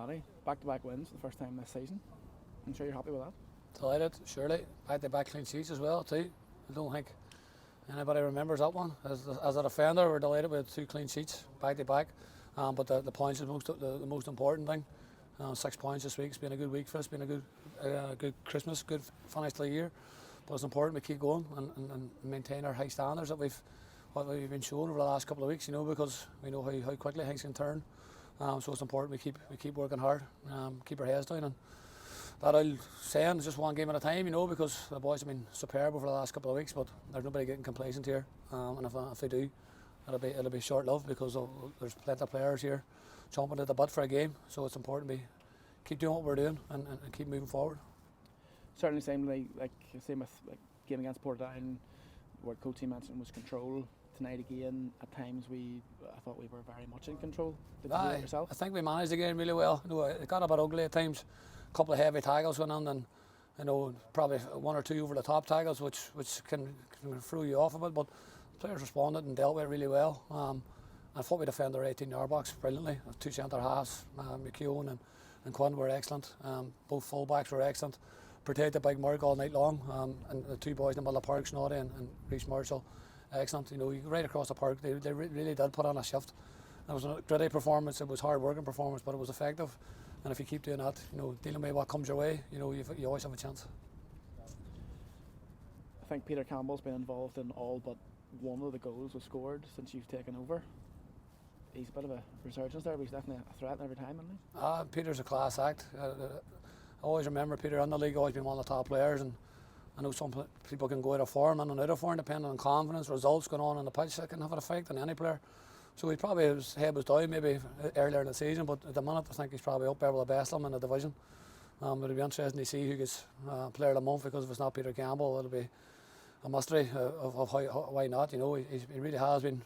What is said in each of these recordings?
Paddy, back-to-back wins for the first time this season. I'm sure you're happy with that. Delighted, surely. Back-to-back clean sheets as well too. I don't think anybody remembers that one. As a defender, we're delighted with 2 clean sheets back-to-back. But the points is the most important thing. 6 points this week. It's been a good week for us. It's been a good Christmas, good finish to the year. But it's important we keep going and maintain our high standards that we've been showing over the last couple of weeks. Because we know how quickly things can turn. So it's important we keep working hard, keep our heads down, and that I'll say it's just one game at a time. Because the boys have been superb over the last couple of weeks. But there's nobody getting complacent here, and if they do, it'll be short-lived because there's plenty of players here chomping at the butt for a game. So it's important we keep doing what we're doing and keep moving forward. Certainly, same with game against Portadown, what coach mentioned was control. Tonight again, at times I thought we were very much in control. Did you do it yourself? I think we managed the game really well. It got a bit ugly at times. A couple of heavy tackles went on, and probably 1 or 2 over the top tackles, which can throw you off a bit. But players responded and dealt with it really well. I thought we defended our 18-yard box brilliantly. 2 centre halves, McLaughlin and Quinn were excellent. Both full-backs were excellent. Protected Big Mark all night long, and the 2 boys in the middle of the park, Snoddy and Reece Marshall, excellent. Right across the park, they really did put on a shift. It was a gritty performance. It was hard-working performance, but it was effective. And if you keep doing that, dealing with what comes your way, you always have a chance. I think Peter Campbell's been involved in all but one of the goals was scored since you've taken over. He's a bit of a resurgence there, but he's definitely a threat every time, isn't he? Peter's a class act. I always remember Peter in the league, always been one of the top players, and I know some people can go out of form and out of form depending on confidence, results going on the pitch. That can have an effect on any player. So his head was down maybe earlier in the season, but at the minute I think he's probably up there with the best of them in the division. It'll be interesting to see who gets player of the month, because if it's not Peter Campbell, it'll be a mystery of why not. He really has been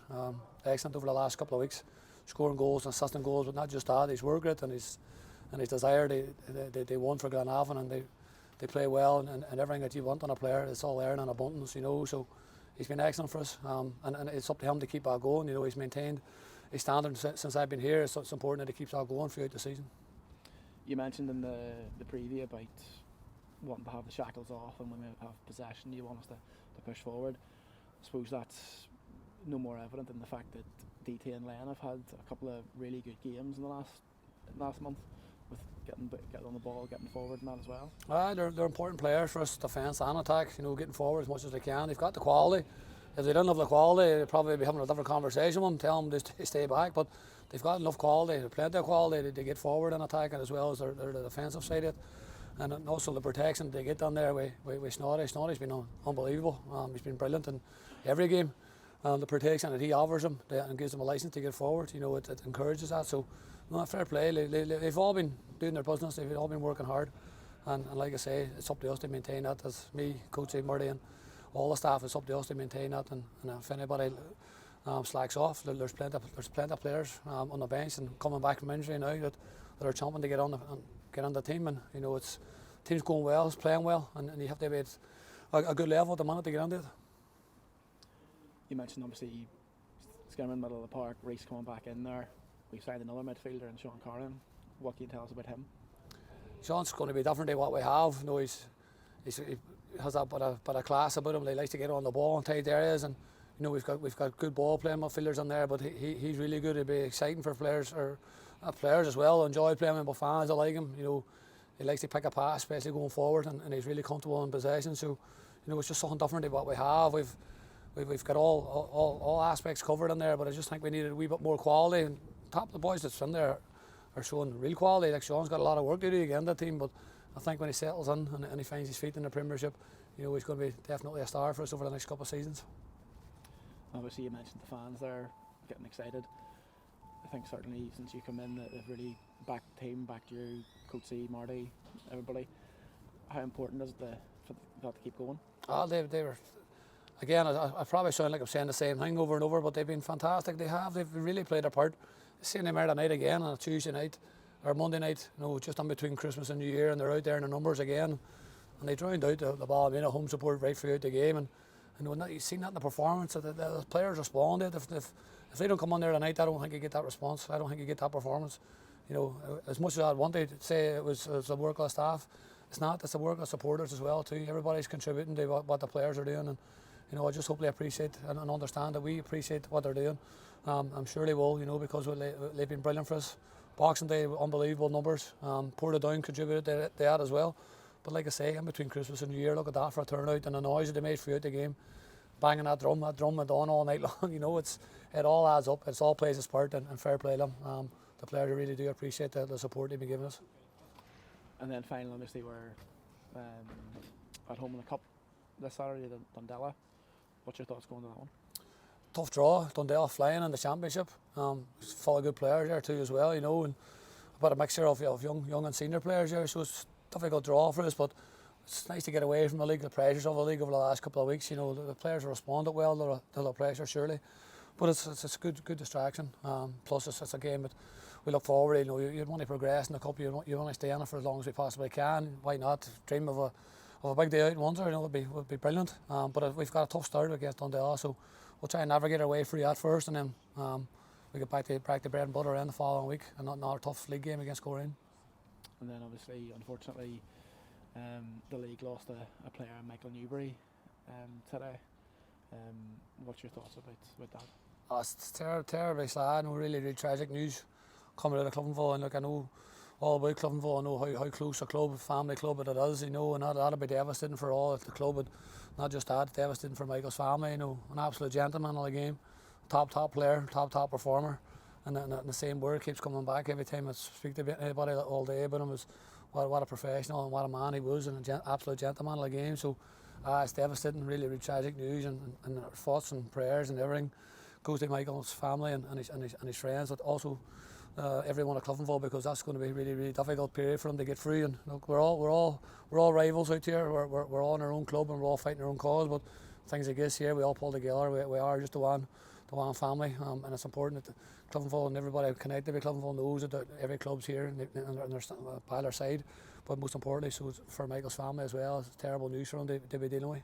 excellent over the last couple of weeks, scoring goals and assisting goals, but not just that. His work rate and his desire. They won for Glenavon, and they play well, and everything that you want on a player, it's all there in abundance. So he's been excellent for us, and it's up to him to keep that going. He's maintained his standard since I've been here, so it's important that he keeps that going throughout the season. You mentioned in the preview about wanting to have the shackles off, and when we have possession you want us to push forward. I suppose that's no more evident than the fact that DT and Len have had a couple of really good games in the last month, with getting on the ball, getting forward and that as well. They're important players for us, defence and attack, getting forward as much as they can. They've got the quality. If they didn't have the quality, they'd probably be having a different conversation with them, tell them to stay back, but they've got enough quality, plenty of quality to get forward and attack, as well as their defensive side of it. And also the protection they get down there with Snoddy. Snoddy's been unbelievable. He's been brilliant in every game. The protection that he offers them and gives them a licence to get forward, it encourages that. So, fair play. They've all been doing their business. They've all been working hard, and like I say, it's up to us to maintain that. As me, Coach Murray, and all the staff, it's up to us to maintain that. And if anybody slacks off, there's plenty of players on the bench and coming back from injury now that are chomping to get on the team. And it's team's going well, it's playing well, and you have to be at a good level at the minute to get into it. You mentioned obviously Skirman in the middle of the park, Reece coming back in there. We've signed another midfielder in Sean Corrin. What can you tell us about him? Sean's going to be different than what we have. He has that bit of class about him. He likes to get on the ball in tight areas, and we've got good ball playing midfielders in there. But he's really good. It'll be exciting for players as well. Enjoy playing with fans. I like him. He likes to pick a pass, especially going forward, and he's really comfortable in possession. So it's just something different than what we have. We've got all aspects covered in there, but I just think we needed a wee bit more quality. And top of the boys that's in there are showing real quality. Like Sean's got a lot of work to do again, that team, but I think when he settles in and he finds his feet in the Premiership, he's going to be definitely a star for us over the next couple of seasons. Obviously, you mentioned the fans there getting excited. I think certainly since you come in, they've really backed the team, backed you, Coach C, Marty, everybody. How important is it for that to keep going? They were. Again, I probably sound like I'm saying the same thing over and over, but they've been fantastic. They've really played their part. Seeing them here tonight again on a Tuesday night or Monday night, just in between Christmas and New Year, and they're out there in the numbers again, and they drowned out the Ballymena home support right throughout the game. And you've seen that in the performance. The players responded. If they don't come on there tonight, I don't think you get that response. I don't think you get that performance. you know, as much as I'd want to say it was the work of the staff, it's not. It's the work of supporters as well too. Everybody's contributing to what the players are doing, and you know, I just hope they appreciate and understand that we appreciate what they're doing. I'm sure they will, you know, because they've been brilliant for us. Boxing Day, unbelievable numbers. Portadown contributed to that as well. But like I say, in between Christmas and New Year, look at that for a turnout and the noise that they made throughout the game. Banging that drum went on all night long. You know, it all adds up. It all plays its part, and fair play to them. The players really do appreciate the support they've been giving us. And then finally, obviously, we're at home in the Cup this Saturday, Dundela. What's your thoughts going to that one? Tough draw. Dundela flying in the championship. Full of good players there too as well, you know, and about a mixture of young and senior players there. So it's a difficult draw for us, but it's nice to get away from the league, the pressures of the league over the last couple of weeks. You know, the players have responded well to the pressure, surely, but it's a good distraction. Plus, it's a game that we look forward to. You know, you want to progress in the cup. You want to stay in it for as long as we possibly can. Why not dream of a big day out in Windsor? You know, would be brilliant. But we've got a tough start against Dundela, so we'll try and navigate our way through that first, and then we get back to bread and butter in the following week, and not another tough league game against Coleraine. And then obviously, unfortunately, the league lost a player, Michael Newbury, today. What's your thoughts about that? Oh, it's terribly sad and really tragic news coming out of Clovenville. And look, I know all about Clovenville. I know how close a club, family club it is, you know, and that'll be devastating for all at the club. But not just that, devastating for Michael's family. You know, an absolute gentleman of the game, top player, top performer. And the same word keeps coming back every time I speak to anybody all day about him. Was what a professional and what a man he was, and an absolute gentleman of the game. So it's devastating, really tragic news, and our thoughts and prayers and everything goes to Michael's family and his friends, but also everyone at Clovenville, because that's going to be a really difficult period for them to get through. And look, we're all rivals out here. We're all in our own club and we're all fighting our own cause. But things like this here, we all pull together. We are just the one family, and it's important that Clovenville and everybody connected with Clovenville knows that every club's here and they're by their side. But most importantly, so for Michael's family as well, it's terrible news for them to be dealing with.